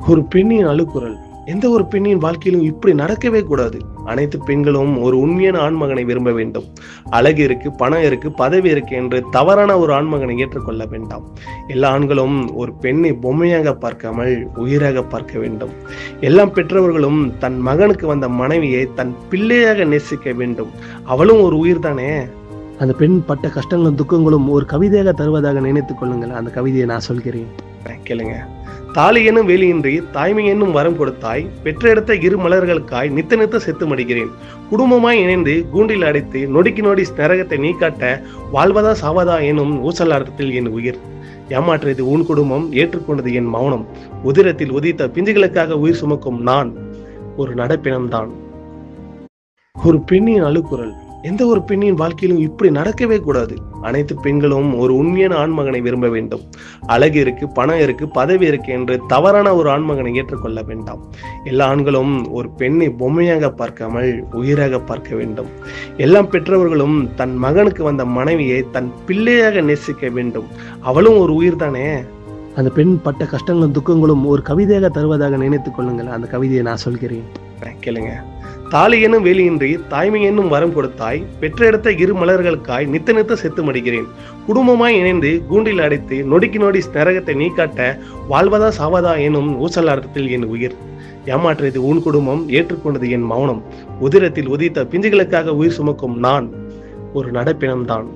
ஒரு பெண்ணின் அழுக்குரல். எந்த ஒரு பெண்ணின் வாழ்க்கையிலும் இப்படி நடக்கவே கூடாது. அனைத்து பெண்களும் ஒரு உண்மையான ஆண்மகனை விரும்ப வேண்டும். அழகு இருக்கு, பணம் இருக்கு, பதவி இருக்கு என்று தவறான ஒரு ஆண்மகனை ஏற்றுக்கொள்ள வேண்டாம். எல்லா ஆண்களும் ஒரு பெண்ணை பொம்மையாக பார்க்காமல் உயிராக பார்க்க வேண்டும். எல்லாம் பெற்றவர்களும் தன் மகனுக்கு வந்த மனைவியை தன் பிள்ளையாக நேசிக்க வேண்டும். அவளும் ஒரு உயிர் தானே. அந்த பெண் பட்ட கஷ்டங்களும் துக்கங்களும் ஒரு கவிதையாக தருவதாக நினைத்துக் கொள்ளுங்கள். அந்த கவிதையை நான் சொல்கிறேன், கேளுங்க. தாலி என்னும் வேலியின்றி தாய்மை என்னும் வரம் கொடுத்தாய், பெற்றெடுத்த இரு மலர்களுக்காய் நித்த நித்த செத்து மடிக்கிறேன். குடும்பமாய் இணைந்து கூண்டில் அடைத்து நொடிக்கு நொடி நரகத்தை நீ காட்ட, வாழ்வதா சாவதா எனும் ஊசலாட்டத்தில் என் உயிர். ஏமாற்றியது உன் குடும்பம், ஏற்றுக்கொண்டது என் மௌனம். உதிரத்தில் உதித்த பிஞ்சுகளுக்காக உயிர் சுமக்கும் நான் ஒரு நடப்பினம்தான். ஒரு பெண்ணின் அழுக்குரல். எந்த ஒரு பெண்ணின் வாழ்க்கையிலும் இப்படி நடக்கவே கூடாது. அனைத்து பெண்களும் ஒரு உண்மையான ஆண்மகனை விரும்ப வேண்டும். அழகு இருக்கு, பணம் இருக்கு, பதவி இருக்கு என்று தவறான ஒரு ஆண்மகனை ஏற்றுக்கொள்ள வேண்டாம். எல்லா ஆண்களும் ஒரு பெண்ணை பொம்மையாக பார்க்காமல் உயிராக பார்க்க வேண்டும். எல்லாம் பெற்றவர்களும் தன் மகனுக்கு வந்த மனைவியை தன் பிள்ளையாக நேசிக்க வேண்டும். அவளும் ஒரு உயிர் தானே. அந்த பெண் பட்ட கஷ்டங்களும் துக்கங்களும் ஒரு கவிதையாக தருவதாக நினைத்துக் கொள்ளுங்கள். அந்த கவிதையை நான் சொல்கிறேன், கேளுங்க. தாலி என்னும் வேலியின்றி தாய்மை என்னும் வரம் கொடுத்தாய், பெற்றெடுத்த இரு மலர்களுக்காய் நித்த நித்த செத்து மடிக்கிறேன். குடும்பமாய் இணைந்து கூண்டில் அடைத்து நொடிக்கு நொடி நரகத்தை நீ காட்ட, வாழ்வதா சாவதா எனும் ஊசலாட்டத்தில் என் உயிர். ஏமாற்றியது உன் குடும்பம், ஏற்றுக்கொண்டது என் மௌனம். உதிரத்தில் உதித்த பிஞ்சுகளுக்காக உயிர் சுமக்கும் நான் ஒரு நடப்பினம்தான்.